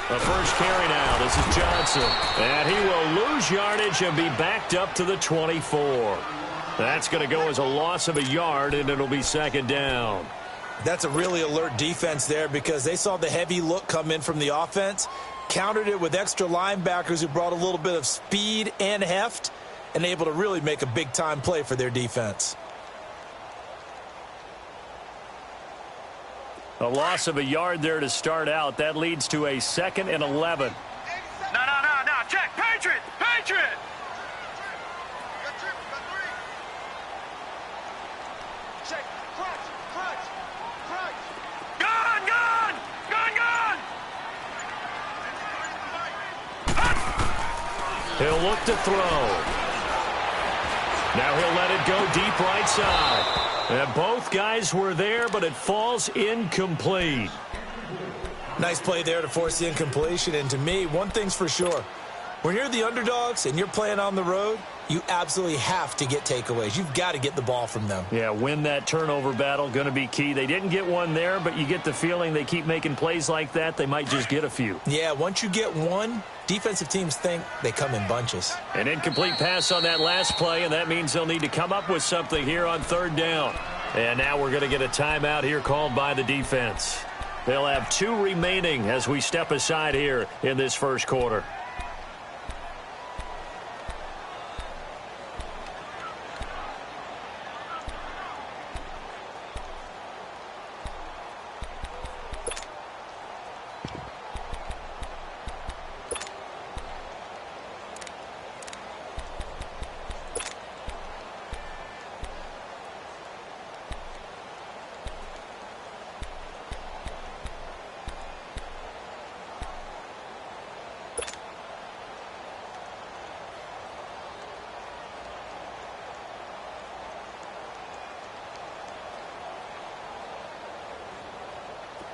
The first carry now. This is Johnson. And he will lose yardage and be backed up to the 24. That's going to go as a loss of a yard, and it'll be second down. That's a really alert defense there because they saw the heavy look come in from the offense, countered it with extra linebackers who brought a little bit of speed and heft, and able to really make a big-time play for their defense. A loss of a yard there to start out. That leads to a 2nd and 11. No. Check. Patriot. Check. Crunch. Gun. He'll look to throw. Now he'll let it go deep right side. And both guys were there, but it falls incomplete. Nice play there to force the incompletion. And to me, one thing's for sure. When you're the underdogs and you're playing on the road, you absolutely have to get takeaways. You've got to get the ball from them. Yeah, win that turnover battle, going to be key. They didn't get one there, but you get the feeling they keep making plays like that, they might just get a few. Yeah, once you get one, defensive teams think they come in bunches. An incomplete pass on that last play, and that means they'll need to come up with something here on 3rd down. And now we're going to get a timeout here called by the defense. They'll have 2 remaining as we step aside here in this first quarter.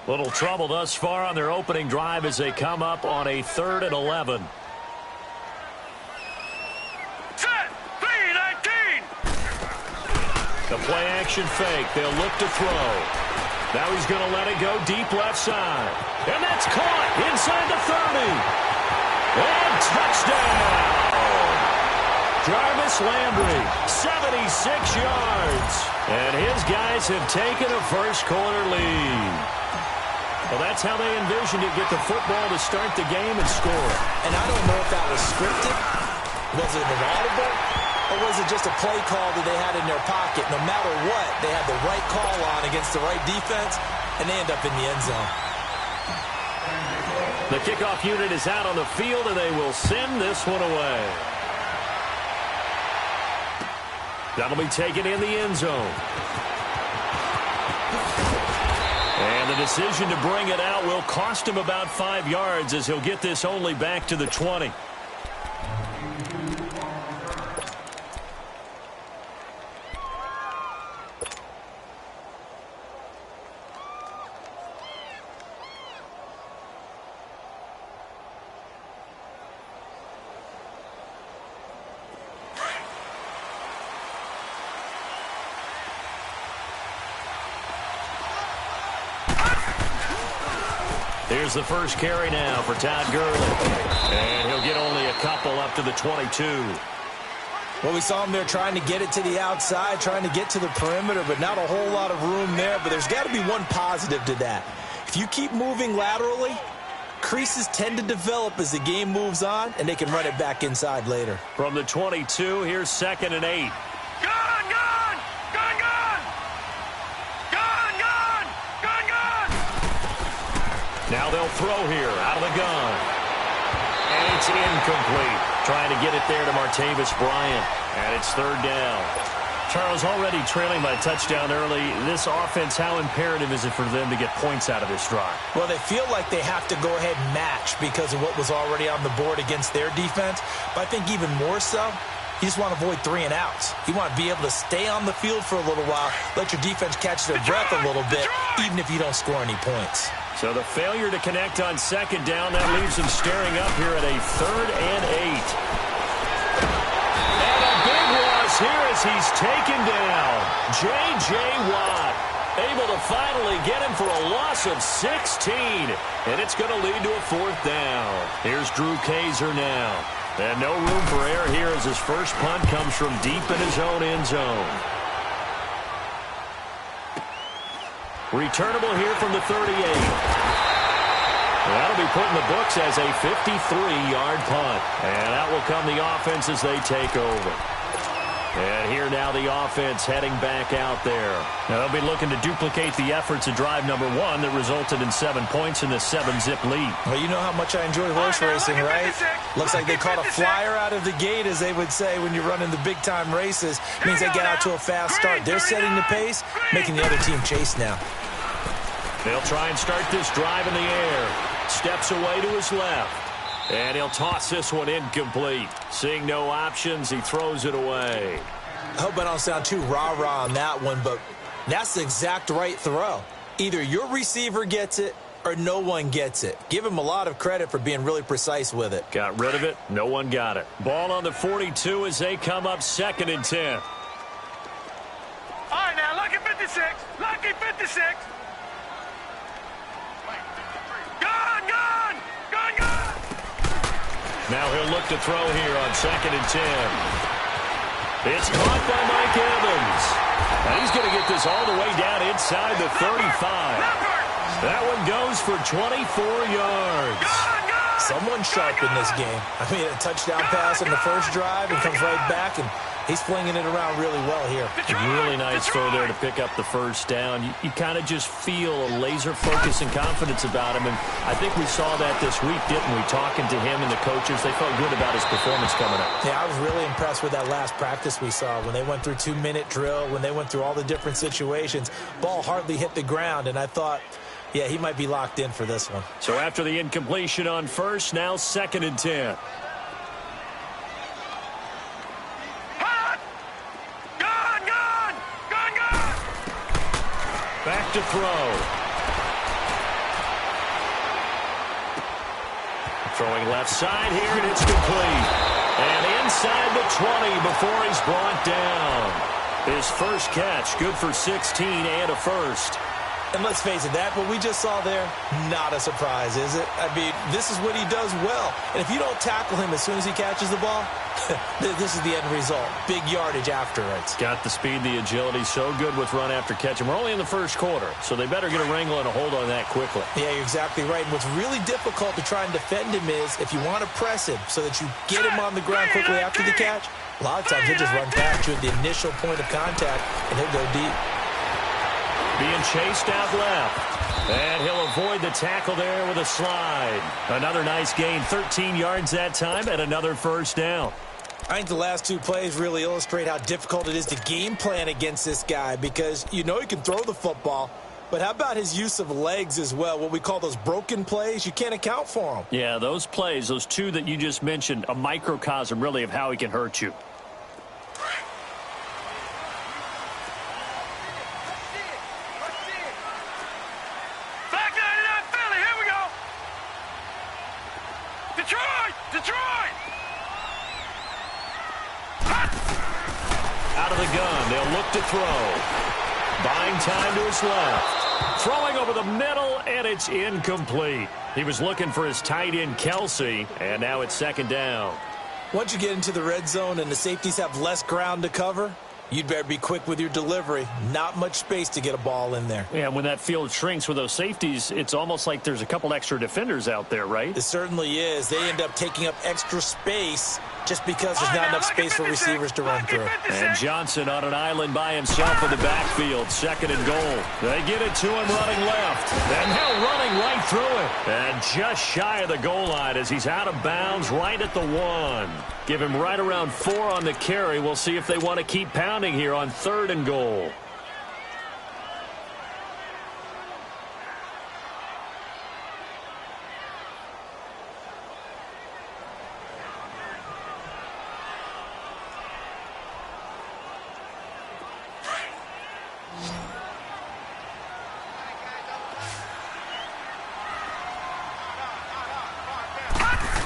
Little trouble thus far on their opening drive as they come up on a 3rd and 11. Set. B-19. The play action fake. They'll look to throw. Now he's going to let it go deep left side. And that's caught inside the 30. And touchdown. Jarvis Landry, 76 yards. And his guys have taken a first quarter lead. Well, that's how they envisioned it, get the football to start the game and score. And I don't know if that was scripted, was it an audible, or was it just a play call that they had in their pocket? No matter what, they had the right call on against the right defense, and they end up in the end zone. The kickoff unit is out on the field, and they will send this one away. That'll be taken in the end zone. And the decision to bring it out will cost him about 5 yards as he'll get this only back to the 20. Here's the first carry now for Todd Gurley. And he'll get only a couple up to the 22. Well, we saw him there trying to get it to the outside, trying to get to the perimeter, but not a whole lot of room there. But there's got to be one positive to that. If you keep moving laterally, creases tend to develop as the game moves on, and they can run it back inside later. From the 22, here's 2nd and 8. Now they'll throw here out of the gun. And it's incomplete. Trying to get it there to Martavis Bryant. And it's 3rd down. Charles, already trailing by a touchdown early. This offense, how imperative is it for them to get points out of this drive? Well, they feel like they have to go ahead and match because of what was already on the board against their defense. But I think even more so, you just want to avoid 3 and outs. You want to be able to stay on the field for a little while, let your defense catch their breath a little bit, even if you don't score any points. So the failure to connect on 2nd down, that leaves them staring up here at a 3rd and 8. And a big loss here as he's taken down. J.J. Watt. Able to finally get him for a loss of 16. And it's going to lead to a 4th down. Here's Drew Kaiser now. And no room for error here as his first punt comes from deep in his own end zone. Returnable here from the 38. That'll be put in the books as a 53-yard punt. And that will come the offense as they take over. And here now the offense heading back out there. Now they'll be looking to duplicate the efforts of drive number 1 that resulted in 7 points in the 7-zip lead. Well, you know how much I enjoy horse racing, right? Looks like they caught a flyer out of the gate, as they would say when you're running the big-time races. Means they get out to a fast start. They're setting the pace, making the other team chase now. They'll try and start this drive in the air. Steps away to his left. And he'll toss this one incomplete. Seeing no options, he throws it away. I hope I don't sound too rah-rah on that one, but that's the exact right throw. Either your receiver gets it or no one gets it. Give him a lot of credit for being really precise with it. Got rid of it. No one got it. Ball on the 42 as they come up 2nd and 10. All right, now, lucky 56. Lucky 56. Now he'll look to throw here on 2nd and 10. It's caught by Mike Evans. And he's going to get this all the way down inside the 35. That one goes for 24 yards. Someone sharp in this game. I mean, a touchdown pass on the first drive and comes right back, and he's flinging it around really well here. Really nice throw there to pick up the first down. You kind of just feel a laser focus and confidence about him, and I think we saw that this week, didn't we? Talking to him and the coaches, they felt good about his performance coming up. Yeah, I was really impressed with that last practice we saw when they went through 2-minute drill, when they went through all the different situations. Ball hardly hit the ground, and I thought, yeah, he might be locked in for this one. So after the incompletion on first, now 2nd and 10. Back to throw. Throwing left side here, and it's complete. And inside the 20 before he's brought down. His first catch, good for 16 and a first. And let's face it, that what we just saw there, not a surprise, is it? I mean, this is what he does well. And if you don't tackle him as soon as he catches the ball, this is the end result. Big yardage afterwards. Got the speed, the agility, so good with run after catch. And we're only in the first quarter, so they better get a wrangle and a hold on that quickly. Yeah, you're exactly right. And what's really difficult to try and defend him is if you want to press him so that you get him on the ground quickly after the catch, a lot of times he'll just run past you at the initial point of contact, and he'll go deep. Being chased out left. And he'll avoid the tackle there with a slide. Another nice gain, 13 yards that time, and another first down. I think the last 2 plays really illustrate how difficult it is to game plan against this guy, because you know he can throw the football, but how about his use of legs as well? What we call those broken plays, you can't account for them. Yeah, those plays, those 2 that you just mentioned, a microcosm really of how he can hurt you. Out of the gun, they'll look to throw. Buying time to his left. Throwing over the middle, and it's incomplete. He was looking for his tight end, Kelsey, and now it's 2nd down. Once you get into the red zone and the safeties have less ground to cover, you'd better be quick with your delivery. Not much space to get a ball in there. Yeah, when that field shrinks with those safeties, it's almost like there's a couple extra defenders out there, right? It certainly is. They end up taking up extra space just because there's not enough space for receivers to run through. And Johnson on an island by himself in the backfield, 2nd and goal. They get it to him running left. And now running right through it. And just shy of the goal line as he's out of bounds right at the 1. Give him right around 4 on the carry. We'll see if they want to keep pounding here on 3rd and goal.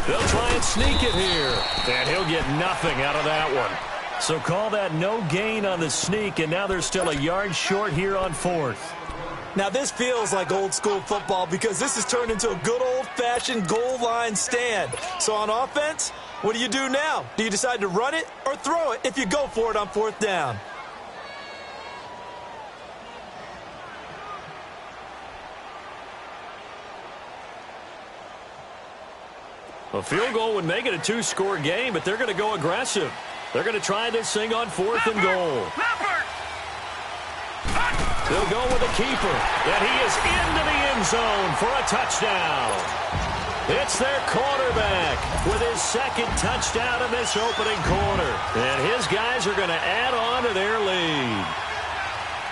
They'll try and sneak it here. And he'll get nothing out of that one. So call that no gain on the sneak, and now they're still a yard short here on 4th. Now, this feels like old-school football because this has turned into a good old-fashioned goal line stand. So on offense, what do you do now? Do you decide to run it or throw it if you go for it on 4th down? A field goal would make it a 2-score game, but they're going to go aggressive. They're going to try this thing on 4th and goal. They'll go with a keeper, and he is into the end zone for a touchdown. It's their quarterback with his second touchdown in this opening quarter. And his guys are going to add on to their lead.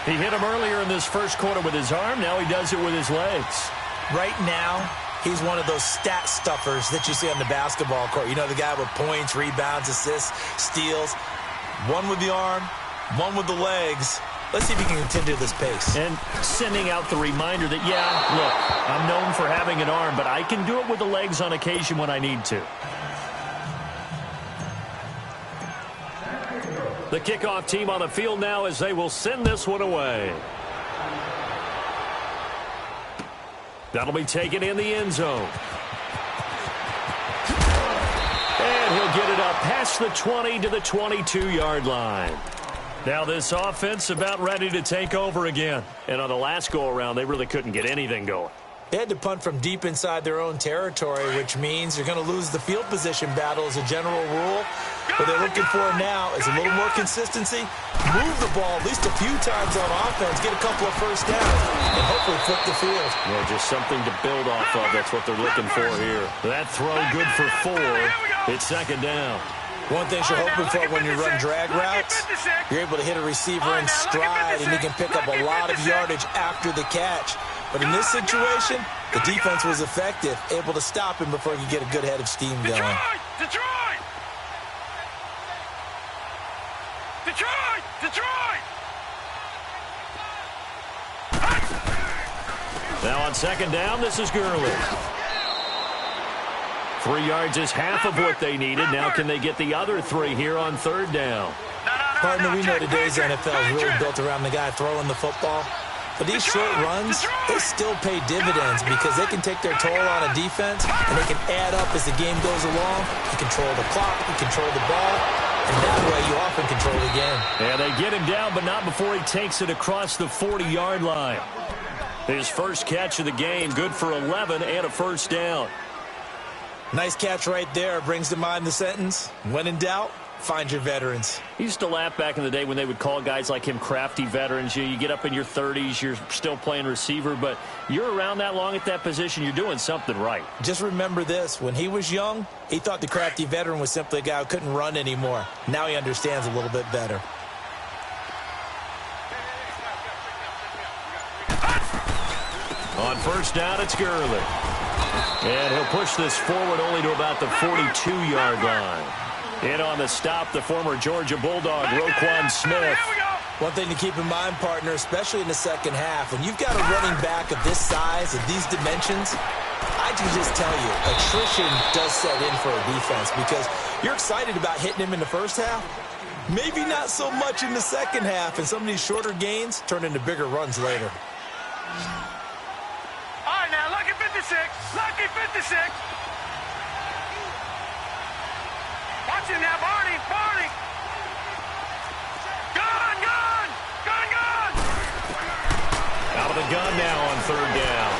He hit him earlier in this first quarter with his arm. Now he does it with his legs. Right now, he's one of those stat stuffers that you see on the basketball court. You know, the guy with points, rebounds, assists, steals. One with the arm, one with the legs. Let's see if he can continue this pace. And sending out the reminder that, yeah, look, I'm known for having an arm, but I can do it with the legs on occasion when I need to. The kickoff team on the field now as they will send this one away. That'll be taken in the end zone. And he'll get it up past the 20 to the 22-yard line. Now this offense about ready to take over again. And on the last go-around, they really couldn't get anything going. They had to punt from deep inside their own territory, which means you're going to lose the field position battle as a general rule. What they're looking for now is a little more consistency, move the ball at least a few times on offense, get a couple of first downs, and hopefully flip the field. Yeah, just something to build off of. That's what they're looking for here. That throw good for 4. It's second down. One thing you're hoping for when you run drag routes, you're able to hit a receiver in stride, and he can pick up a lot of yardage after the catch. But in this situation, the defense was effective, able to stop him before he could get a good head of steam going. Detroit! Detroit! Detroit! Now on second down, this is Gurley. 3 yards is half of what they needed. Now can they get the other 3 here on third down? Partner, we know today's NFL is really built around the guy throwing the football. But these short runs, they still pay dividends because they can take their toll on a defense, and they can add up as the game goes along. You control the clock, you control the ball, and that way you often control the game. Yeah, they get him down, but not before he takes it across the 40-yard line. His first catch of the game, good for 11 and a first down. Nice catch right there. Brings to mind the sentence, when in doubt, find your veterans. He used to laugh back in the day when they would call guys like him crafty veterans. You get up in your 30s, you're still playing receiver, but you're around that long at that position, you're doing something right. Just remember this. When he was young, he thought the crafty veteran was simply a guy who couldn't run anymore. Now he understands a little bit better. On first down, it's Gurley. And he'll push this forward only to about the 42-yard line. In on the stop, the former Georgia Bulldog, Roquan Smith. One thing to keep in mind, partner, especially in the second half, when you've got a running back of this size, of these dimensions, I can just tell you, attrition does set in for a defense because you're excited about hitting him in the first half. Maybe not so much in the second half, and some of these shorter gains turn into bigger runs later. All right, now, lucky 56. Lucky 56. Watch him now, Barney. Barney. Gun, gun. Gun, gun. Out of the gun now on third down.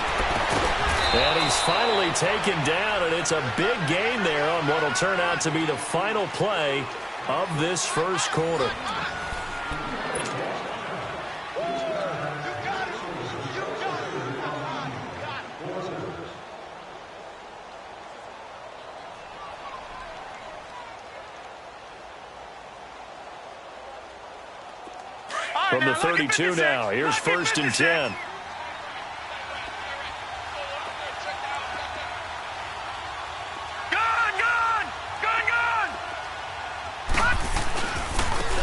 And he's finally taken down, and it's a big gain there on what will turn out to be the final play of this first quarter. From the 32 now, here's first and 10.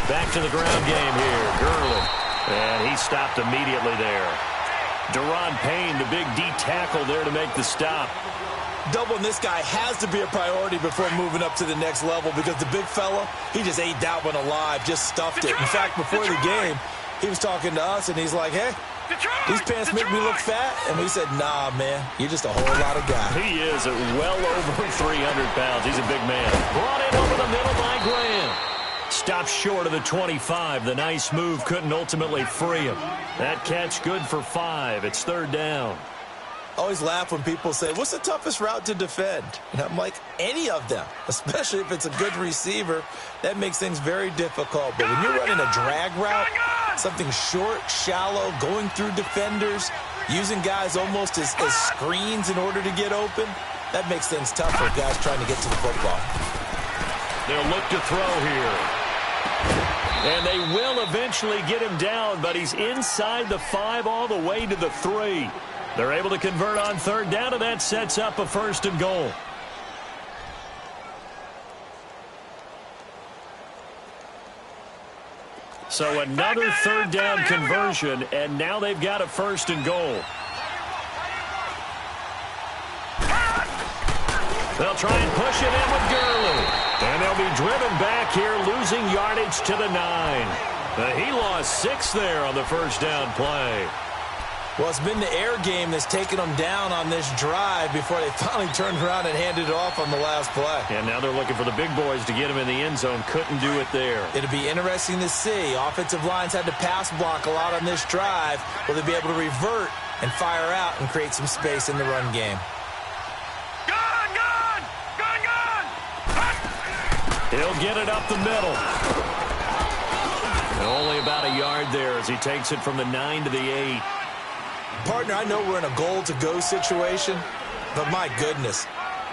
Back to the ground game here, Gurley. And he stopped immediately there. Daron Payne, the big D tackle there to make the stop. Doubling this guy has to be a priority before moving up to the next level because the big fella, he just ate that one alive, just stuffed it. In fact, before the game, he was talking to us, and he's like, hey, these pants make me look fat. And we said, nah, man, you're just a whole lot of guy. He is at well over 300 pounds. He's a big man. Brought in over the middle by Graham. Stopped short of the 25. The nice move couldn't ultimately free him. That catch good for 5. It's third down. I always laugh when people say, what's the toughest route to defend? And I'm like, any of them, especially if it's a good receiver. That makes things very difficult. But when you're running a drag route, something short, shallow, going through defenders, using guys almost as screens in order to get open, that makes things tough for guys trying to get to the football. They'll look to throw here. And they will eventually get him down, but he's inside the 5 all the way to the 3. They're able to convert on third down, and that sets up a 1st and goal. So another third down conversion, and now they've got a 1st and goal. They'll try and push it in with Gurley. And they'll be driven back here, losing yardage to the 9. He lost 6 there on the first down play. Well, it's been the air game that's taken them down on this drive before they finally turned around and handed it off on the last play. And now they're looking for the big boys to get him in the end zone. Couldn't do it there. It'll be interesting to see. Offensive lines had to pass block a lot on this drive. Will they be able to revert and fire out and create some space in the run game? He'll get it up the middle. And only about a yard there as he takes it from the 9 to the 8. Partner, I know we're in a goal-to-go situation, but my goodness,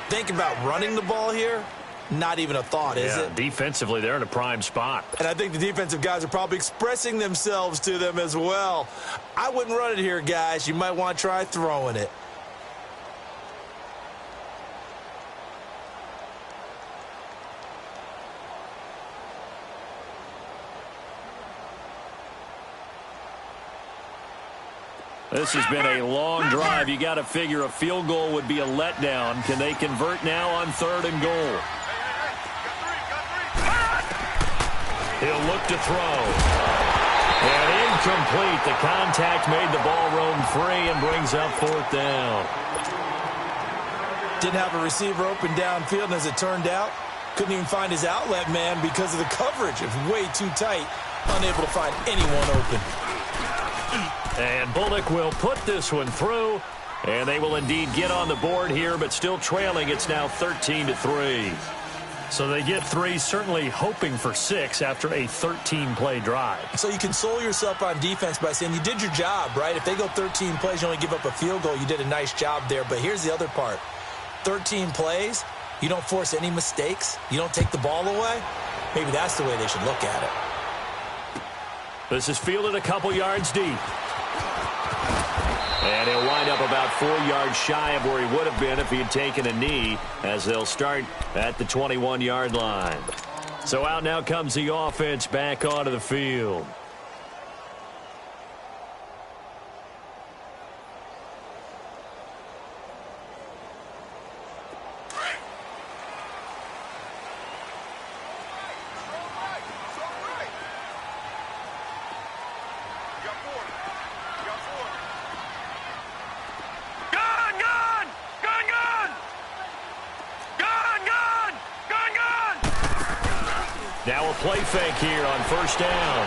think about running the ball here, not even a thought, is it? Defensively, they're in a prime spot. And I think the defensive guys are probably expressing themselves to them as well. I wouldn't run it here, guys. You might want to try throwing it. This has been a long drive. You got to figure a field goal would be a letdown. Can they convert now on 3rd and goal? He'll look to throw. And incomplete. The contact made the ball roam free and brings up 4th down. Didn't have a receiver open downfield, and as it turned out, couldn't even find his outlet man because of the coverage. It was way too tight, unable to find anyone open. And Bullock will put this one through, and they will indeed get on the board here, but still trailing. It's now 13-3. So they get 3, certainly hoping for 6 after a 13-play drive. So you console yourself on defense by saying you did your job, right? If they go 13 plays, you only give up a field goal, you did a nice job there. But here's the other part. 13 plays, you don't force any mistakes, you don't take the ball away. Maybe that's the way they should look at it. This is fielded a couple yards deep. And he'll wind up about 4 yards shy of where he would have been if he had taken a knee, as they'll start at the 21-yard line. So out now comes the offense back onto the field. Now a play fake here on 1st down.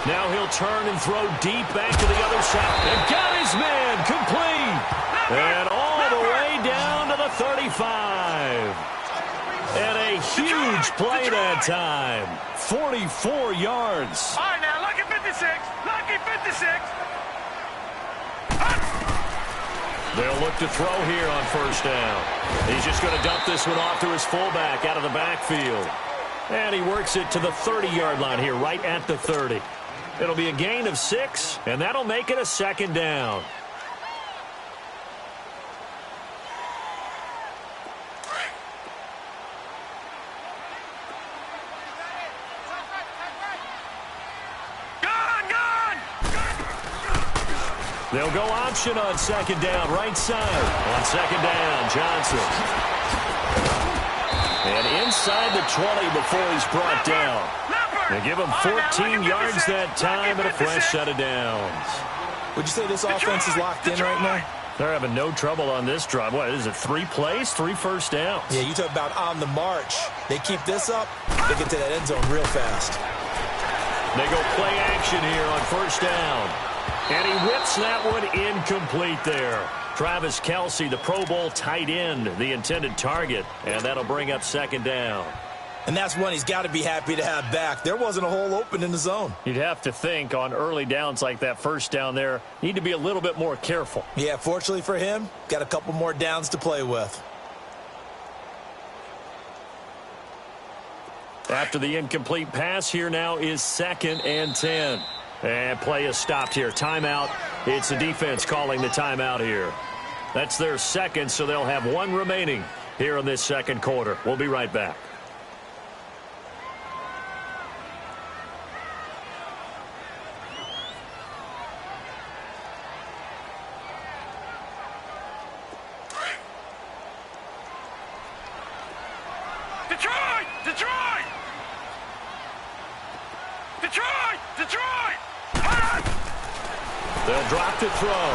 Now he'll turn and throw deep back to the other side. And got his man complete. And all the way down to the 35. And a huge play that time. 44 yards. All right, now, lucky 56. Lucky 56. They'll look to throw here on 1st down. He's just going to dump this one off to his fullback out of the backfield. And he works it to the 30-yard line here, right at the 30. It'll be a gain of 6, and that'll make it a 2nd down. They'll go option on 2nd down, right side. On 2nd down, Johnson. And inside the 20 before he's brought down. They give him 14 yards that time and a fresh set of downs. Would you say this offense is locked in right now? They're having no trouble on this drive. What is it, 3 plays, 3 first downs? Yeah, you talk about on the march. They keep this up, they get to that end zone real fast. They go play action here on first down. And he whips that one incomplete there. Travis Kelce, the Pro Bowl tight end, the intended target. And that'll bring up second down. And that's one he's got to be happy to have back. There wasn't a hole open in the zone. You'd have to think on early downs like that first down there, need to be a little bit more careful. Yeah, fortunately for him, got a couple more downs to play with. After the incomplete pass, here now is 2nd and 10. And play is stopped here. Timeout. It's the defense calling the timeout here. That's their second, so they'll have 1 remaining here in this second quarter. We'll be right back. Detroit! Detroit! Detroit! Detroit! They'll drop to throw.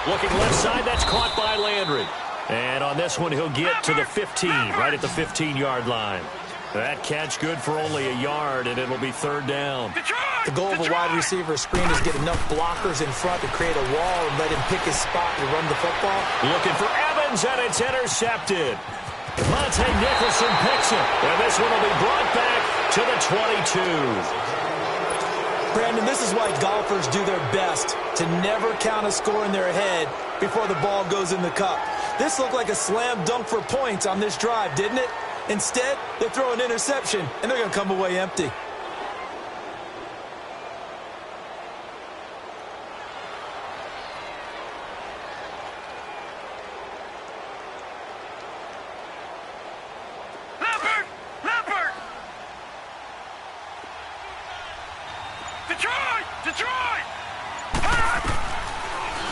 Looking left side, that's caught by Landry. And on this one, he'll get to the 15, right at the 15-yard line. That catch good for only a yard, and it'll be 3rd down. The goal of a wide receiver screen is get enough blockers in front to create a wall and let him pick his spot to run the football. Looking for Evans, and it's intercepted. Monte Nicholson picks it, and this one will be brought back to the 22. Brandon, this is why golfers do their best to never count a score in their head before the ball goes in the cup. This looked like a slam dunk for points on this drive, didn't it? Instead, they throw an interception, and they're going to come away empty.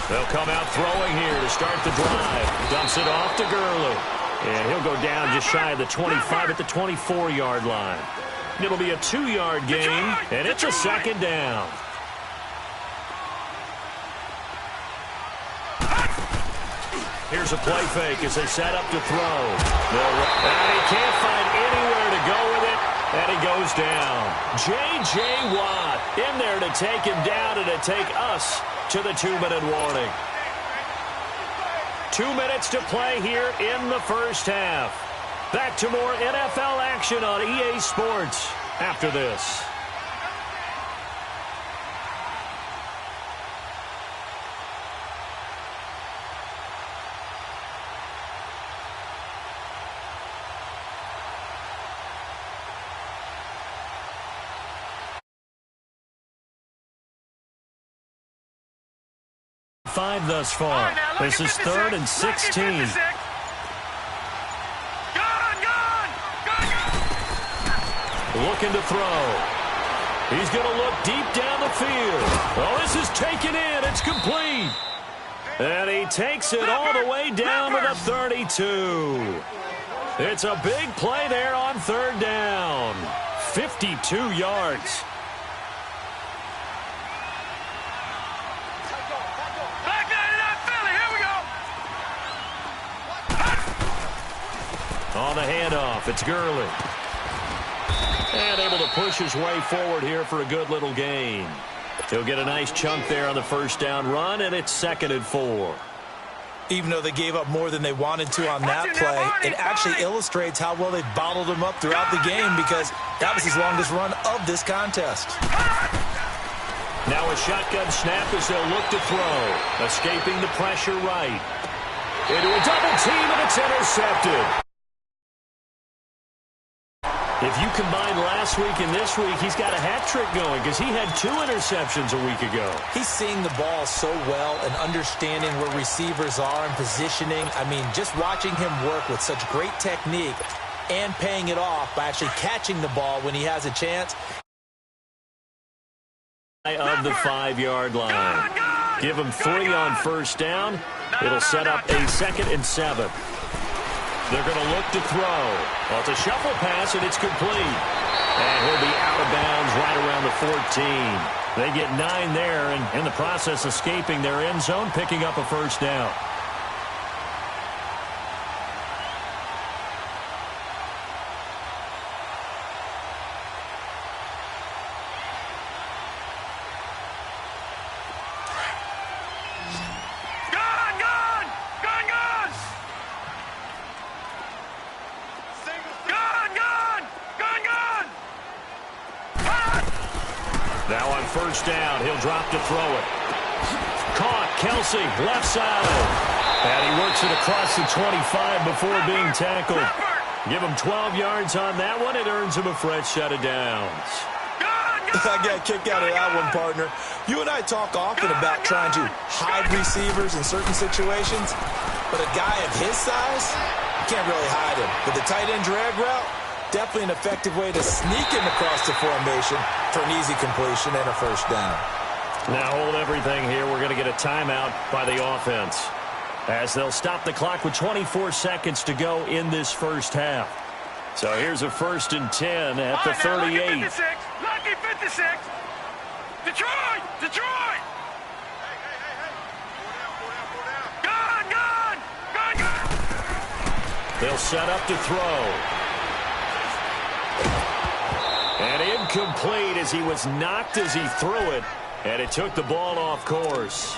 They'll come out throwing here to start the drive. Dumps it off to Gurley. And he'll go down just shy of the 25 at the 24-yard line. It'll be a 2-yard gain, and it's a 2nd down. Here's a play fake as they set up to throw. And he can't find anywhere to go with it, and he goes down. J.J. Watt in there to take him down and to take us to the 2-minute warning. 2 minutes to play here in the first half. Back to more NFL action on EA Sports after this. Five thus far. This is 3rd and 16. Looking to throw. He's going to look deep down the field. Oh, this is taken in. It's complete. And he takes it all the way down to the 32. It's a big play there on 3rd down. 52 yards. On the handoff, it's Gurley. And able to push his way forward here for a good little gain. He'll get a nice chunk there on the first down run, and it's 2nd and 4. Even though they gave up more than they wanted to on that play, it actually illustrates how well they bottled him up throughout the game because that was his longest run of this contest. Now a shotgun snap as they'll look to throw. Escaping the pressure right. Into a double team, and it's intercepted. If you combine last week and this week, he's got a hat trick going because he had 2 interceptions a week ago. He's seeing the ball so well and understanding where receivers are and positioning. I mean, just watching him work with such great technique and paying it off by actually catching the ball when he has a chance. Of the 5-yard line. Give him 3 on first down, It'll set up a 2nd and 7. They're going to look to throw. Well, it's a shuffle pass, and it's complete. And he'll be out of bounds right around the 14. They get 9 there, and in the process escaping their end zone, picking up a first down. Now on first down, he'll drop to throw it. Caught, Kelsey, left side. And he works it across the 25 before being tackled. Give him 12 yards on that one. It earns him a fresh set of downs. I got a kick out of that one, partner. You and I talk often about trying to hide receivers in certain situations, but a guy of his size, you can't really hide him. But the tight end drag route, definitely an effective way to sneak him across the formation for an easy completion and a first down. Now hold everything here. We're going to get a timeout by the offense, as they'll stop the clock with 24 seconds to go in this first half. So here's a 1st and 10 at the 38. Lucky 56. Detroit! Detroit! Gun! They'll set up to throw. And incomplete as he was knocked as he threw it, and it took the ball off course.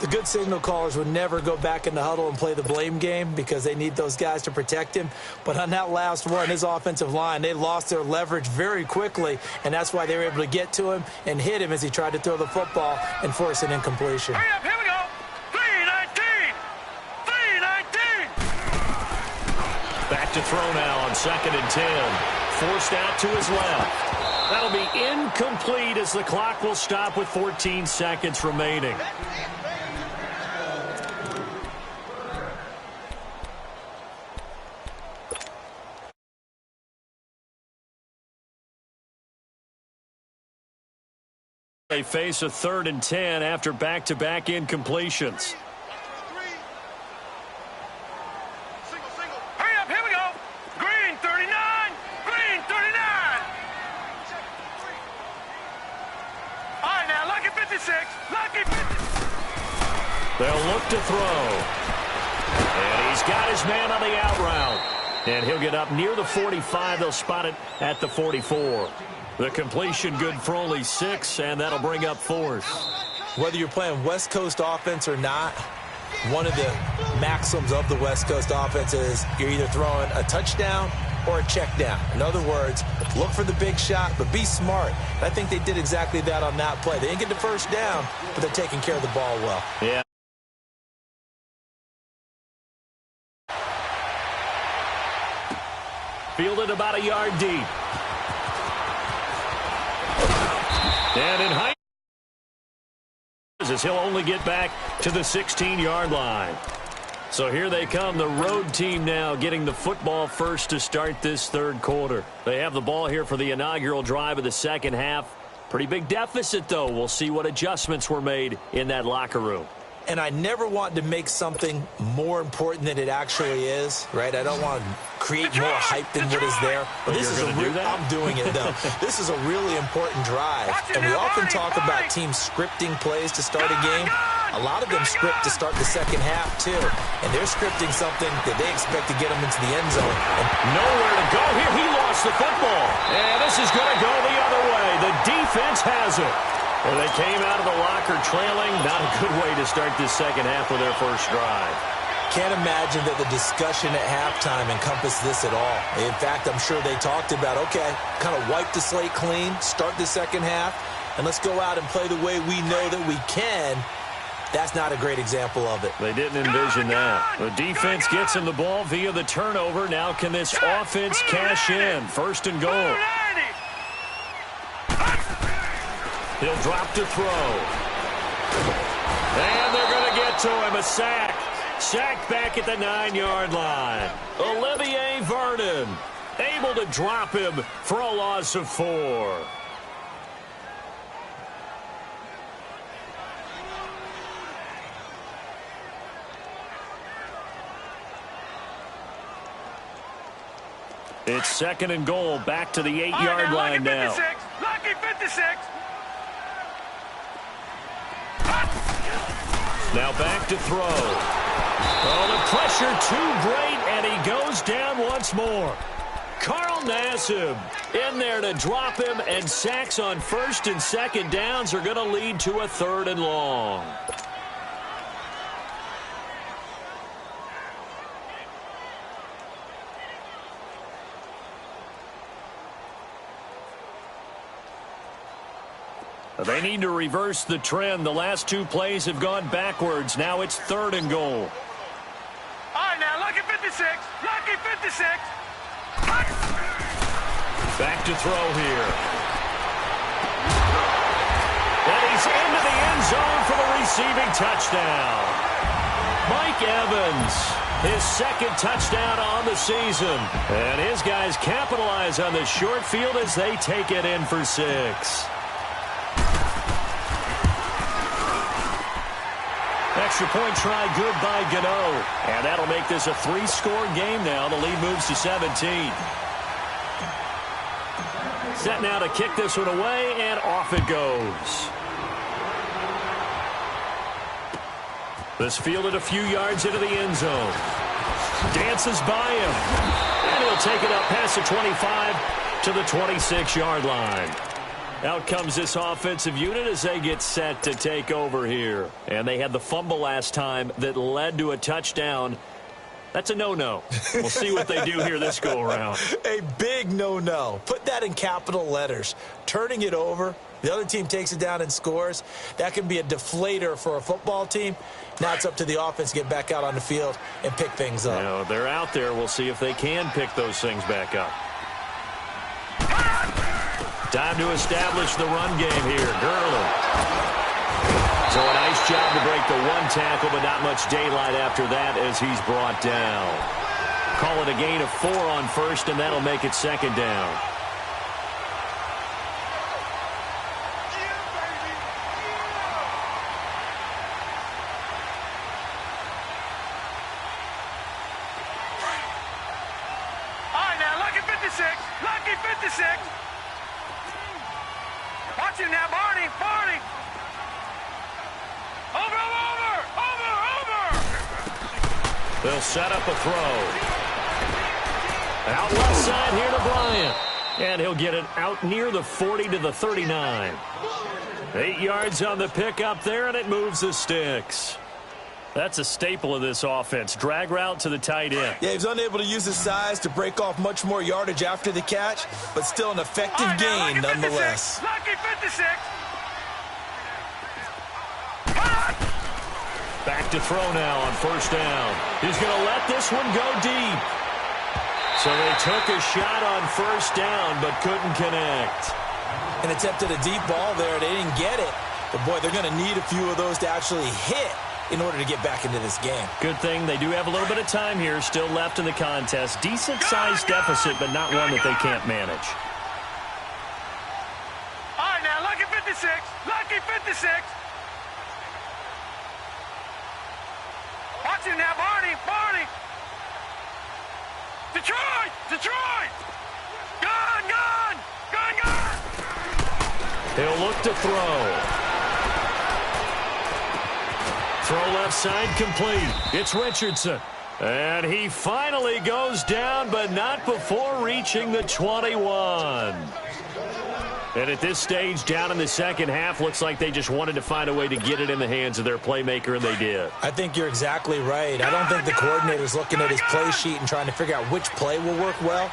The good signal callers would never go back in the huddle and play the blame game because they need those guys to protect him. But on that last one, his offensive line, they lost their leverage very quickly, and that's why they were able to get to him and hit him as he tried to throw the football and force an incompletion. Hurry up, here we go. 3-19. Back to throw now on 2nd and 10. Forced out to his left. That'll be incomplete as the clock will stop with 14 seconds remaining. They face a 3rd and 10 after back-to-back incompletions. Hurry up, here we go. Green 39. Green 39. All right, now, lucky 56. Lucky 56. They'll look to throw. And he's got his man on the out route. And he'll get up near the 45. They'll spot it at the 44. The completion good for only 6, and that'll bring up 4th. Whether you're playing West Coast offense or not, one of the maxims of the West Coast offense is you're either throwing a touchdown or a check down. In other words, look for the big shot, but be smart. And I think they did exactly that on that play. They didn't get the first down, but they're taking care of the ball well. Yeah. Fielded about a yard deep. And in height, as he'll only get back to the 16-yard line. So here they come, the road team now getting the football first to start this 3rd quarter. They have the ball here for the inaugural drive of the second half. Pretty big deficit, though. We'll see what adjustments were made in that locker room. And I never want to make something more important than it actually is, right? I don't want to create more hype than what is there. But this is I'm doing it, though. This is a really important drive. And we often talk about teams scripting plays to start a game. A lot of them script to start the second half, too. And they're scripting something that they expect to get them into the end zone. And nowhere to go here. He lost the football. And this is going to go the other way. The defense has it. Well, they came out of the locker trailing. Not a good way to start this second half with their first drive. Can't imagine that the discussion at halftime encompassed this at all. In fact, I'm sure they talked about, okay, kind of wipe the slate clean, start the second half, and let's go out and play the way we know that we can. That's not a great example of it. They didn't envision that. The defense gets him the ball via the turnover. Now can this offense cash in? 1st and goal. He'll drop to throw. And they're going to get to him. A sack. Sacked back at the 9-yard line. Olivier Vernon able to drop him for a loss of 4. It's second and goal, back to the 8-yard line now. Lucky 56. Now back to throw. Oh, the pressure too great, and he goes down once more. Carl Nassib in there to drop him, and sacks on first and second downs are going to lead to a 3rd and long. They need to reverse the trend. The last 2 plays have gone backwards. Now it's 3rd and goal. All right, now, lucky 56. Lucky 56. Back to throw here. And he's into the end zone for the receiving touchdown. Mike Evans, his 2nd touchdown on the season. And his guys capitalize on the short field as they take it in for 6. Extra point try good by Gano. And that'll make this a 3-score game now. The lead moves to 17. Set now to kick this one away, and off it goes. This fielded a few yards into the end zone. Dances by him. And he'll take it up past the 25 to the 26-yard line. Out comes this offensive unit as they get set to take over here. And they had the fumble last time that led to a touchdown. That's a no-no. We'll see what they do here this go-around. A big no-no. Put that in capital letters. Turning it over, the other team takes it down and scores. That can be a deflator for a football team. Now it's up to the offense to get back out on the field and pick things up. Now, they're out there. We'll see if they can pick those things back up. Time to establish the run game here. Gurley. So a nice job to break the 1 tackle, but not much daylight after that as he's brought down. Call it a gain of 4 on first, and that'll make it 2nd down. All right, now, lucky 56. Lucky 56. Watch him now, Barney. Barney. Over. They'll set up a throw. Out left side here to Bryant. And he'll get it out near the 40 to the 39. 8 yards on the pickup there, and it moves the sticks. That's a staple of this offense. Drag route to the tight end. Yeah, he was unable to use his size to break off much more yardage after the catch, but still an effective gain nonetheless. Lucky 56. Back to throw now on first down. He's going to let this one go deep. So they took a shot on first down, but couldn't connect. And attempted a deep ball there. They didn't get it. But, boy, they're going to need a few of those to actually hit in order to get back into this game. Good thing they do have a little bit of time here still left in the contest. Decent-sized deficit, but not one that they can't manage. All right, now, lucky 56. Lucky 56. Watch him now, Barney. Barney. Detroit. Detroit. Gun. He'll look to throw. Throw left side complete. It's Richardson. And he finally goes down, but not before reaching the 21. And at this stage, down in the second half, looks like they just wanted to find a way to get it in the hands of their playmaker, and they did. I think you're exactly right. I don't think the coordinator's looking at his play sheet and trying to figure out which play will work well.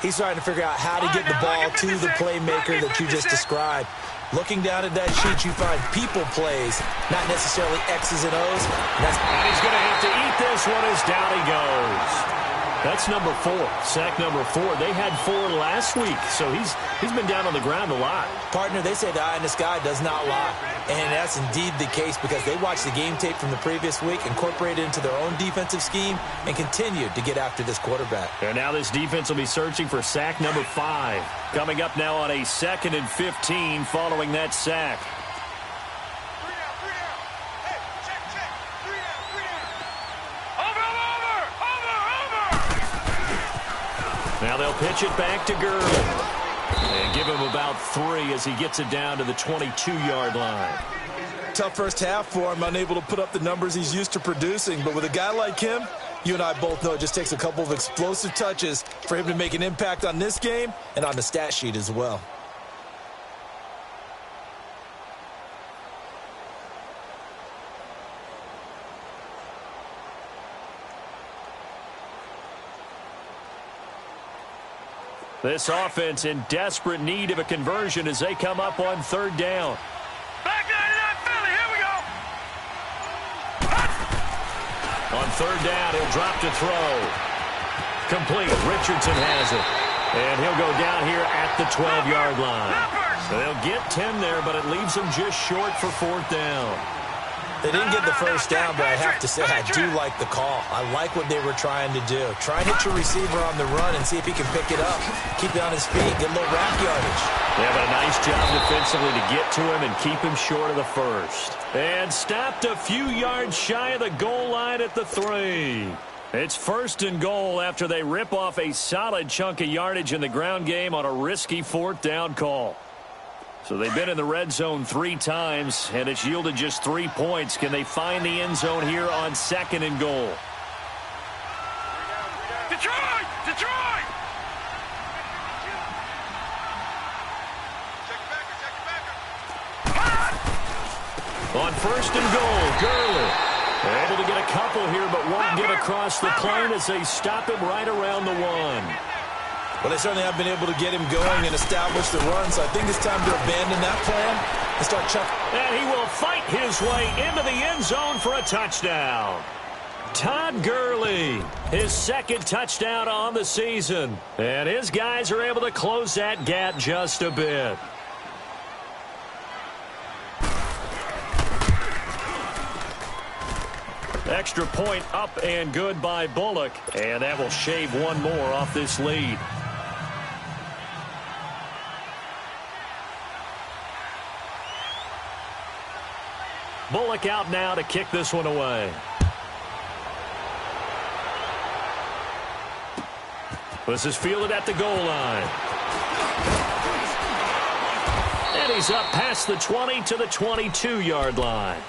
He's trying to figure out how to get the ball to the playmaker that you just described. Looking down at that sheet, you find people plays, not necessarily X's and O's. And he's going to have to eat this one as down he goes. That's number 4, sack number 4. They had 4 last week, so he's been down on the ground a lot. Partner, they say the eye in the sky does not lie. And that's indeed the case because they watched the game tape from the previous week, incorporated it into their own defensive scheme, and continued to get after this quarterback. And now this defense will be searching for sack number 5. Coming up now on a 2nd and 15 following that sack. Now they'll pitch it back to Gurley. And give him about 3 as he gets it down to the 22-yard line. Tough first half for him, unable to put up the numbers he's used to producing. But with a guy like him, you and I both know it just takes a couple of explosive touches for him to make an impact on this game and on the stat sheet as well. This offense in desperate need of a conversion as they come up on 3rd down. Back 99 Philly, here we go. On 3rd down, he'll drop to throw. Complete. Richardson has it. And he'll go down here at the 12-yard line. So they'll get 10 there, but it leaves them just short for 4th down. They didn't get the first down, but I have to say I do like the call. I like what they were trying to do. Try and hit your receiver on the run and see if he can pick it up. Keep it on his feet, get a little rack yardage. Yeah, but a nice job defensively to get to him and keep him short of the first. And stopped a few yards shy of the goal line at the 3. It's 1st and goal after they rip off a solid chunk of yardage in the ground game on a risky 4th down call. So they've been in the red zone 3 times, and it's yielded just 3 points. Can they find the end zone here on 2nd and goal? Detroit! Detroit! On 1st and goal, Gurley. They're able to get a couple here, but won't get across the plane as they stop him right around the 1. Well, they certainly have been able to get him going and establish the run, so I think it's time to abandon that plan and start chucking. And he will fight his way into the end zone for a touchdown. Todd Gurley, his 2nd touchdown on the season. And his guys are able to close that gap just a bit. Extra point up and good by Bullock. And that will shave 1 more off this lead. Bullock out now to kick this one away. This is fielded at the goal line. And he's up past the 20 to the 22-yard line.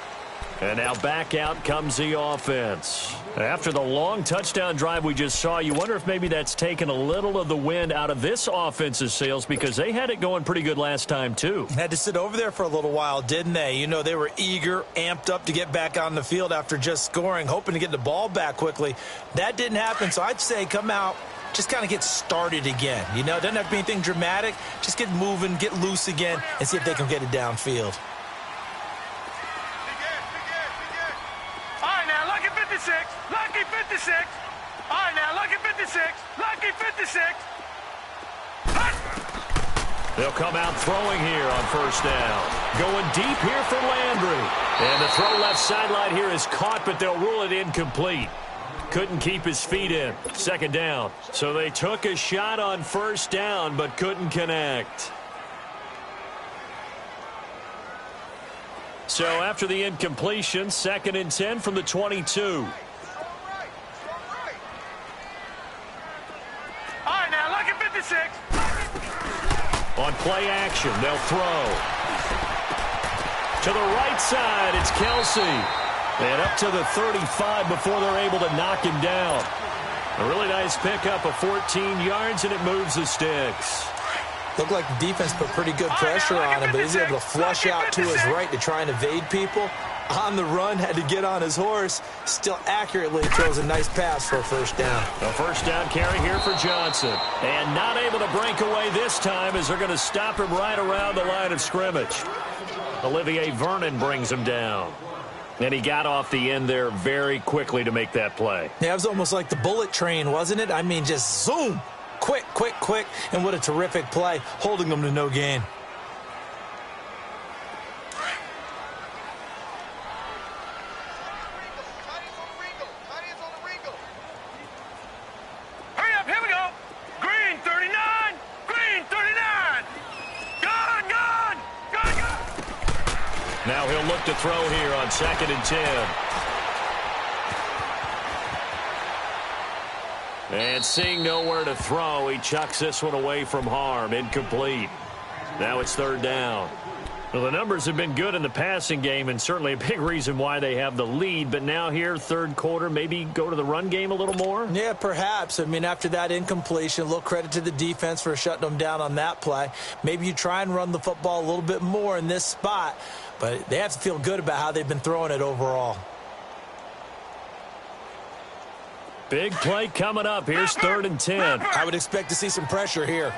And now back out comes the offense. After the long touchdown drive we just saw, you wonder if maybe that's taken a little of the wind out of this offense's sails because they had it going pretty good last time too. Had to sit over there for a little while, didn't they? You know, they were eager, amped up to get back on the field after just scoring, hoping to get the ball back quickly. That didn't happen, so I'd say come out, just kind of get started again. You know, doesn't have to be anything dramatic. Just get moving, get loose again, and see if they can get it downfield. Lucky 56. All right, now, lucky 56. Lucky 56. They'll come out throwing here on 1st down. Going deep here for Landry. And the throw left sideline here is caught, but they'll rule it incomplete. Couldn't keep his feet in. 2nd down. So they took a shot on 1st down, but couldn't connect. So after the incompletion, 2nd and 10 from the 22. All right, now, lucky 56. On play action, they'll throw. To the right side, it's Kelsey. And up to the 35 before they're able to knock him down. A really nice pickup of 14 yards, and it moves the sticks. Looked like the defense put pretty good pressure on him, but he's able to flush out to his right to try and evade people. On the run, had to get on his horse. Still accurately throws a nice pass for a 1st down. A 1st down carry here for Johnson. And not able to break away this time as they're going to stop him right around the line of scrimmage. Olivier Vernon brings him down. And he got off the end there very quickly to make that play. Yeah, it was almost like the bullet train, wasn't it? I mean, just zoom. Quick, quick, quick. And what a terrific play, holding them to no gain. Hurry up, here we go. Green 39. Green 39. Gone, gone. Gone, gone. Now he'll look to throw here on 2nd and 10. And seeing nowhere to throw, he chucks this one away from harm. Incomplete. Now it's third down. Well, the numbers have been good in the passing game, and certainly a big reason why they have the lead. But now here, third quarter, maybe go to the run game a little more? Yeah, perhaps. I mean, after that incompletion, a little credit to the defense for shutting them down on that play. Maybe you try and run the football a little bit more in this spot. But they have to feel good about how they've been throwing it overall. Big play coming up. Here's 3rd and 10. I would expect to see some pressure here.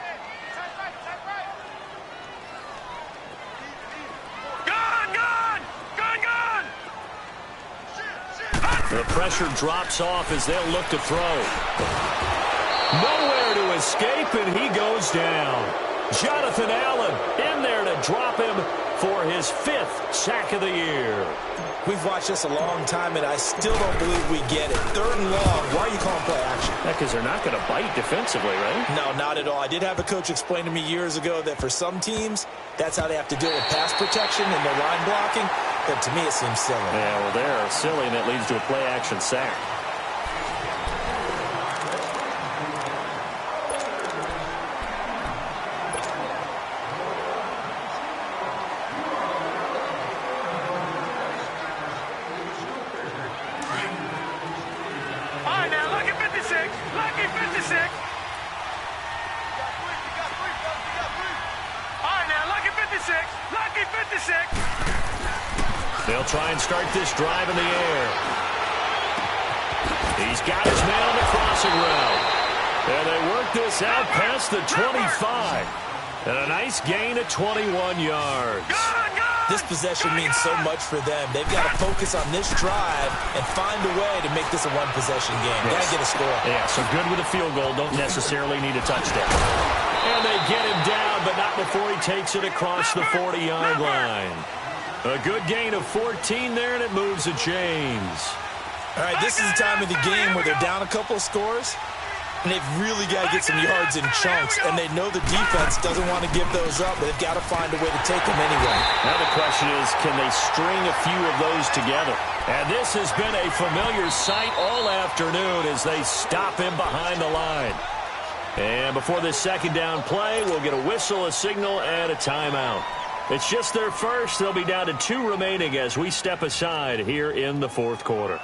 The pressure drops off as they'll look to throw. Nowhere to escape, and he goes down. Jonathan Allen in there to drop him for his 5th sack of the year. We've watched this a long time, and I still don't believe we get it. 3rd and long. Why are you calling play action? Because they're not going to bite defensively, right? No, not at all. I did have a coach explain to me years ago that for some teams, that's how they have to deal with pass protection and their line blocking. But to me, it seems silly. Yeah, well, they're silly, and it leads to a play-action sack. They'll try and start this drive in the air. He's got his man on the crossing route. And they work this out past the 25. And a nice gain of 21 yards. This possession means so much for them. They've got to focus on this drive and find a way to make this a one-possession game. Got to get a score. Yeah, so good with a field goal. Don't necessarily need a touchdown. And they get him down, but not before he takes it across the 40-yard line. A good gain of 14 there, and it moves the chains. All right, this is the time of the game where they're down a couple of scores, and they've really got to get some yards in chunks, and they know the defense doesn't want to give those up, but they've got to find a way to take them anyway. Now the question is, can they string a few of those together? And this has been a familiar sight all afternoon as they stop him behind the line. And before this second down play, we'll get a whistle, a signal, and a timeout. It's just their first. They'll be down to 2 remaining as we step aside here in the fourth quarter.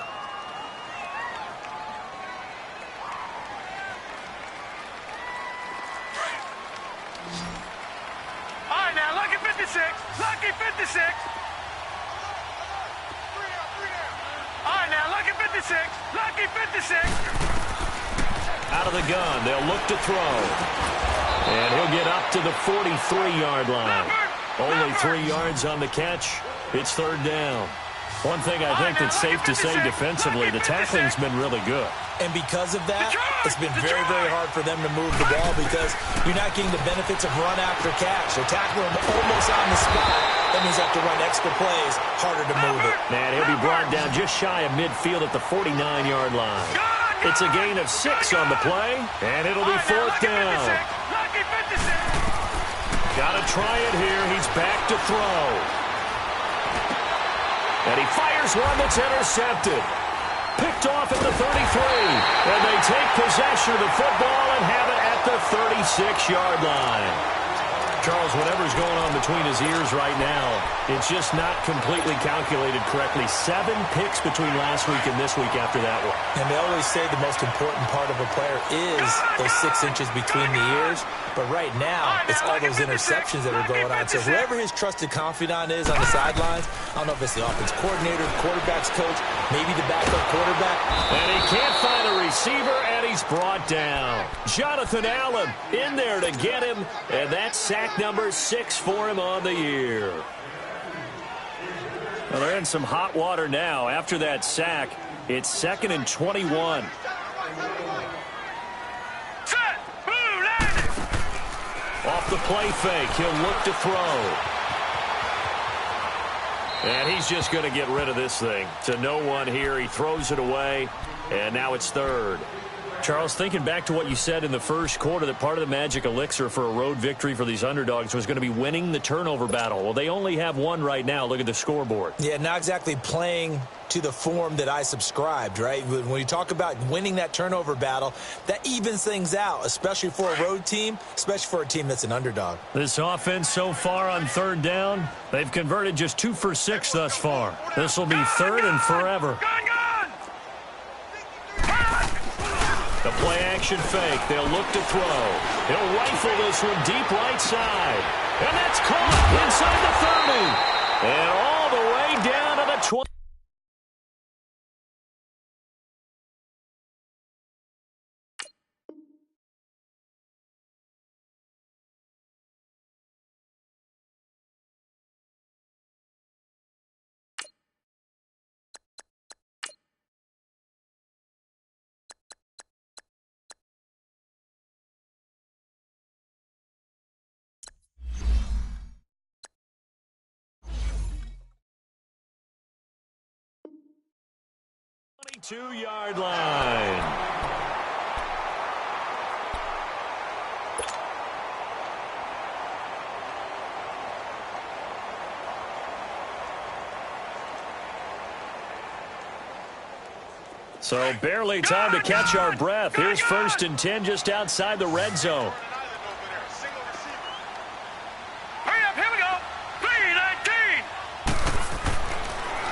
All right, now, lucky 56. Lucky 56. All right, now, lucky 56. Lucky 56. Out of the gun, they'll look to throw. And he'll get up to the 43-yard line. Only 3 yards on the catch. It's third down. One thing I think that's safe to say defensively, the tackling's been really good. And because of that, it's been very, very hard for them to move the ball because you're not getting the benefits of run after catch. They're tackling them almost on the spot. That means they have to run extra plays, harder to move it. Man, he'll be brought down just shy of midfield at the 49-yard line. It's a gain of 6 on the play, and it'll be fourth down. Got to try it here. He's back to throw. And he fires one that's intercepted. Picked off at the 33. And they take possession of the football and have it at the 36-yard line. Charles, whatever's going on between his ears right now, it's just not completely calculated correctly. 7 picks between last week and this week after that one. And they always say the most important part of a player is those 6 inches between the ears. But right now, it's all those interceptions that are going on. So whoever his trusted confidant is on the sidelines, I don't know if it's the offense coordinator, the quarterback's coach, maybe the backup quarterback. And he can't find a receiver, and he's brought down. Jonathan Allen in there to get him, and that's sack number 6 for him on the year. Well, they're in some hot water now. After that sack, it's 2nd and 21. Off the play fake, he'll look to throw. And he's just going to get rid of this thing. To no one here, he throws it away, and now it's third. Charles, thinking back to what you said in the first quarter, that part of the magic elixir for a road victory for these underdogs was going to be winning the turnover battle. Well, they only have one right now. Look at the scoreboard. Yeah, not exactly playing to the form that I subscribed, right? When you talk about winning that turnover battle, that evens things out, especially for a road team, especially for a team that's an underdog. This offense so far on third down, they've converted just 2 for 6 thus far. This will be third and forever. The play-action fake. They'll look to throw. He'll rifle this one deep right side. And that's caught inside the 30. And all the way down to the 20. Two-yard line. So barely time to catch our breath. Here's 1st and 10 just outside the red zone.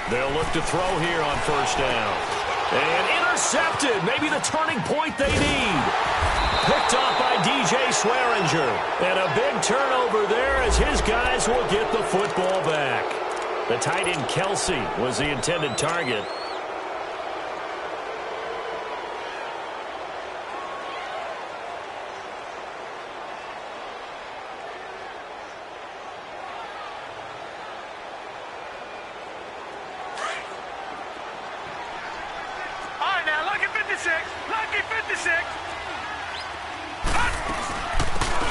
They'll look to throw here on 1st down. And intercepted. Maybe the turning point they need. Picked off by DJ Swearinger. And a big turnover there as his guys will get the football back. The tight end Kelsey was the intended target.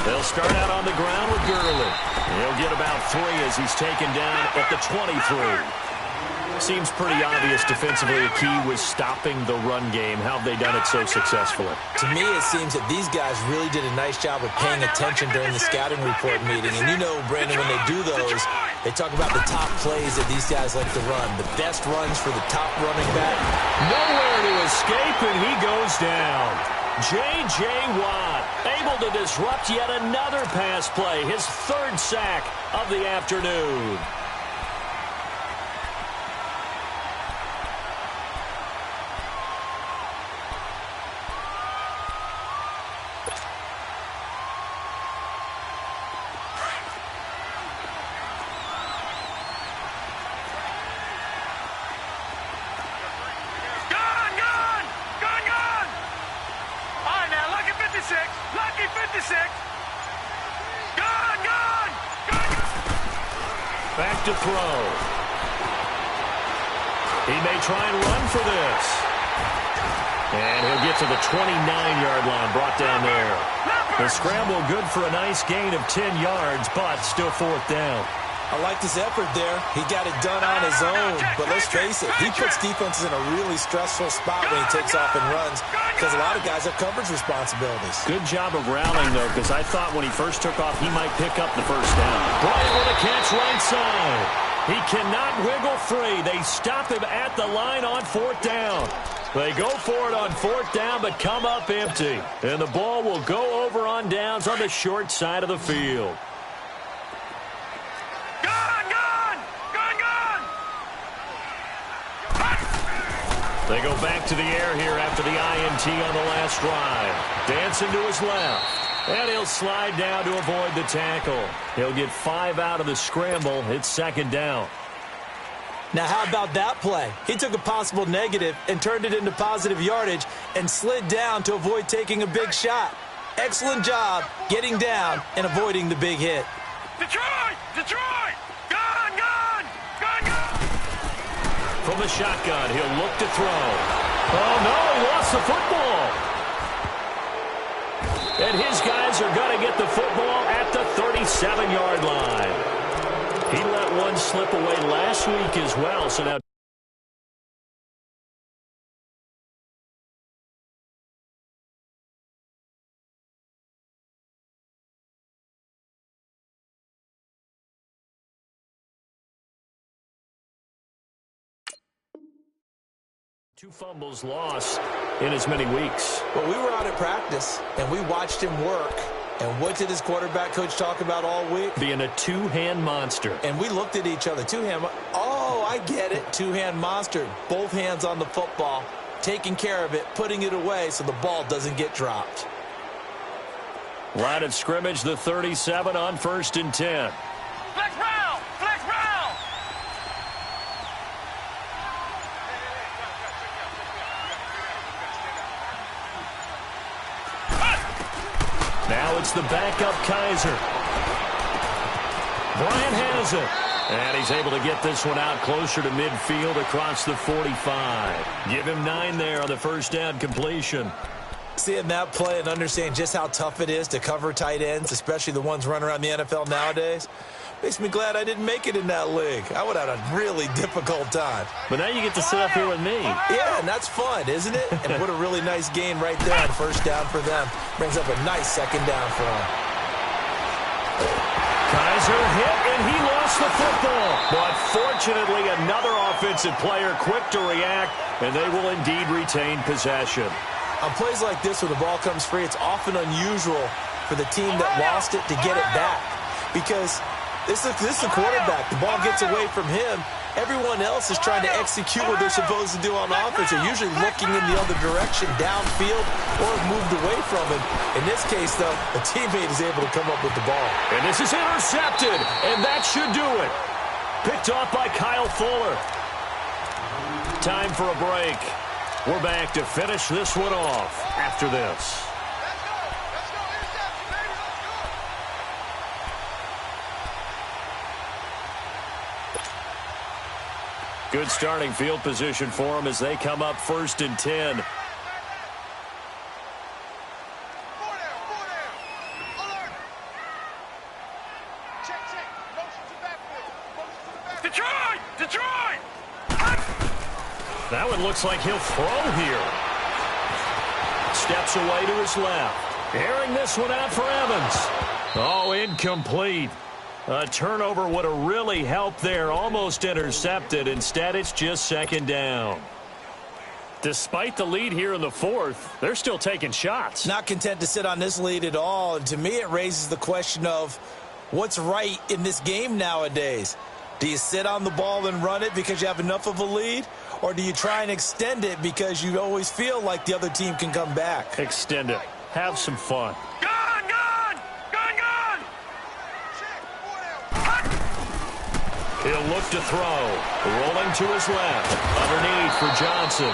They'll start out on the ground with Gurley. He'll get about 3 as he's taken down at the 23. Seems pretty obvious defensively the key was stopping the run game. How have they done it so successfully? To me, it seems that these guys really did a nice job of paying attention during the scouting report meeting. And you know, Brandon, when they do those, they talk about the top plays that these guys like to run. The best runs for the top running back. Nowhere to escape, and he goes down. J.J. Watt able to disrupt yet another pass play. His 3rd sack of the afternoon. Back to throw. He may try and run for this. And he'll get to the 29-yard line, brought down there. The scramble good for a nice gain of 10 yards, but still 4th down. I liked his effort there. He got it done on his own. But let's face it, he puts defenses in a really stressful spot when he takes off and runs because a lot of guys have coverage responsibilities. Good job of rallying, though, because I thought when he first took off, he might pick up the 1st down. Bryant with a catch right side. He cannot wiggle free. They stop him at the line on 4th down. They go for it on 4th down, but come up empty. And the ball will go over on downs on the short side of the field. They go back to the air here after the INT on the last drive. Dancing to his left. And he'll slide down to avoid the tackle. He'll get 5 out of the scramble. It's 2nd down. Now, how about that play? He took a possible negative and turned it into positive yardage and slid down to avoid taking a big shot. Excellent job getting down and avoiding the big hit. Detroit! Detroit! Gone! Gone! Gone! Gone! From the shotgun, he'll look to throw. Oh, no, he lost the football. And his guys are going to get the football at the 37-yard line. He let one slip away last week as well, so now 2 fumbles lost in as many weeks. Well, we were out at practice, and we watched him work. And what did his quarterback coach talk about all week? Being a two-hand monster. And we looked at each other. Two-hand. Oh, I get it. Two-hand monster. Both hands on the football, taking care of it, putting it away so the ball doesn't get dropped. Line of scrimmage, the 37 on 1st and 10. Flex round! Flex round! Now it's the backup Kaiser. Bryant has it. And he's able to get this one out closer to midfield across the 45. Give him 9 there on the first down completion. Seeing that play and understanding just how tough it is to cover tight ends, especially the ones running around the NFL nowadays, makes me glad I didn't make it in that league. I would have had a really difficult time. But now you get to sit up here with me. Yeah, and that's fun, isn't it? And what a really nice gain right there on first down for them. Brings up a nice second down for them. Kaiser hit, and he lost the football. But fortunately, another offensive player quick to react, and they will indeed retain possession. On plays like this, when the ball comes free, it's often unusual for the team that lost it to get it back. Because this is the quarterback. The ball gets away from him. Everyone else is trying to execute what they're supposed to do on offense. They're usually looking in the other direction, downfield, or moved away from him. In this case, though, a teammate is able to come up with the ball. And this is intercepted, and that should do it. Picked off by Kyle Fuller. Time for a break. We're back to finish this one off after this. Good starting field position for them as they come up 1st and 10. That one looks like he'll throw here. Steps away to his left. Airing this one out for Evans. Oh, incomplete. A turnover would have really helped there. Almost intercepted. Instead, it's just 2nd down. Despite the lead here in the 4th, they're still taking shots. Not content to sit on this lead at all. And to me, it raises the question of what's right in this game nowadays. Do you sit on the ball and run it because you have enough of a lead? Or do you try and extend it because you always feel like the other team can come back? Extend it. Have some fun. Gun, gun! Gun, gun! He'll look to throw. Rolling to his left. Underneath for Johnson.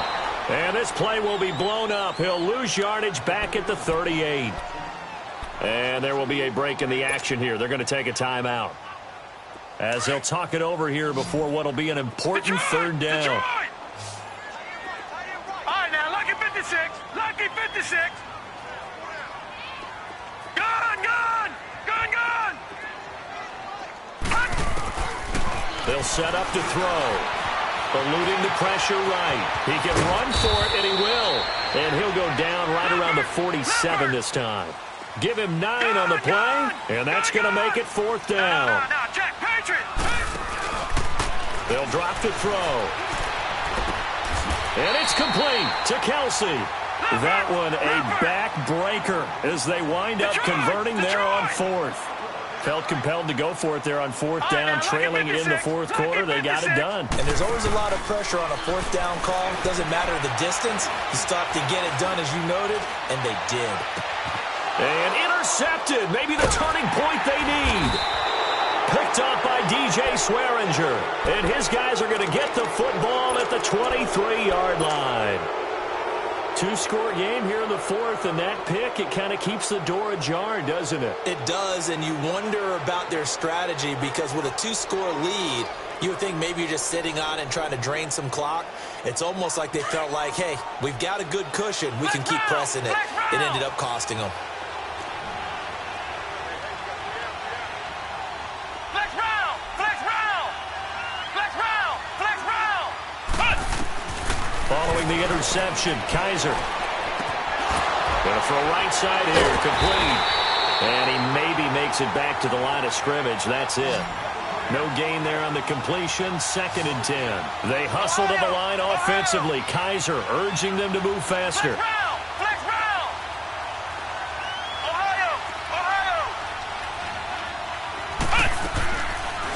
And this play will be blown up. He'll lose yardage back at the 38. And there will be a break in the action here. They're going to take a timeout, as they'll talk it over here before what will be an important 3rd down. Detroit! All right, now, lucky 56. Lucky 56. Gun, gun! Gun, gun! They'll set up to throw. Eluding the pressure right. He can run for it, and he will. And he'll go down right around the 47 this time. Give him 9 on the play, and that's going to make it 4th down. Now, check, Patriot! They'll drop to throw. And it's complete to Kelsey. That one a backbreaker as they wind up converting there on 4th. Felt compelled to go for it there on 4th down, trailing in the 4th quarter. They got it done. And there's always a lot of pressure on a 4th down call. Doesn't matter the distance. You stop to get it done, as you noted, and they did. And intercepted. Maybe the turning point they need. Picked up by DJ Swearinger. And his guys are going to get the football at the 23-yard line. 2-score game here in the 4th, and that pick, it kind of keeps the door ajar, doesn't it? It does, and you wonder about their strategy because with a 2-score lead, you would think maybe you're just sitting on and trying to drain some clock. It's almost like they felt like, hey, we've got a good cushion. We can keep pressing it. It ended up costing them. Following the interception, Kaiser. Going to throw right side here, complete. And he maybe makes it back to the line of scrimmage. That's it. No gain there on the completion. 2nd and 10. They hustle to the line offensively. Kaiser urging them to move faster. Flex round. Ohio.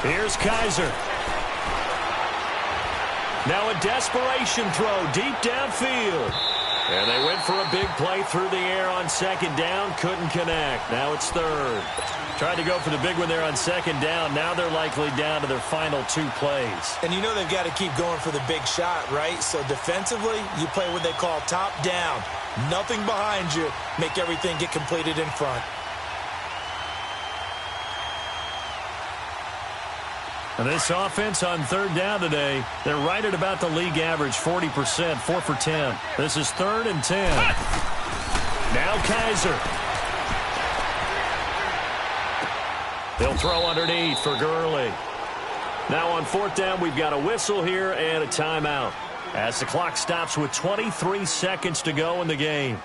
Here's Kaiser. Now a desperation throw deep downfield. And they went for a big play through the air on 2nd down. Couldn't connect. Now it's 3rd. Tried to go for the big one there on 2nd down. Now they're likely down to their final 2 plays. And you know they've got to keep going for the big shot, right? So defensively, you play what they call top down. Nothing behind you. Make everything get completed in front. And this offense on 3rd down today, they're right at about the league average, 40%, 4 for 10. This is 3rd and 10. Now Kaiser. They'll throw underneath for Gurley. Now on 4th down, we've got a whistle here and a timeout as the clock stops with 23 seconds to go in the game.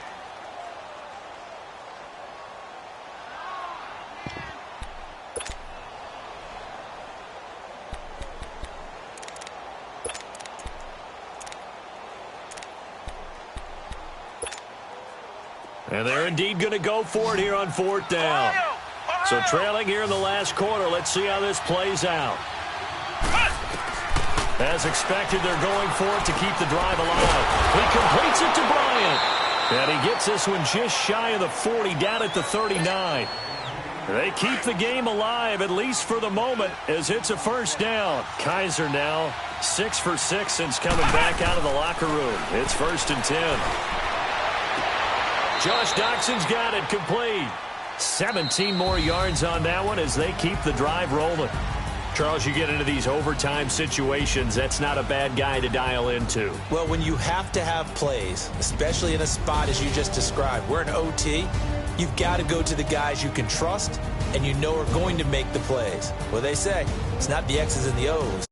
And they're indeed going to go for it here on 4th down. So trailing here in the last quarter. Let's see how this plays out. As expected, they're going for it to keep the drive alive. He completes it to Bryant. And he gets this one just shy of the 40, down at the 39. They keep the game alive, at least for the moment, as it's a 1st down. Kaiser now 6 for 6 since coming back out of the locker room. It's 1st and 10. Josh Doxson's got it complete. 17 more yards on that one as they keep the drive rolling. Charles, you get into these overtime situations, that's not a bad guy to dial into. Well, when you have to have plays, especially in a spot as you just described, we're in OT, you've got to go to the guys you can trust and you know are going to make the plays. Well, they say it's not the X's and the O's.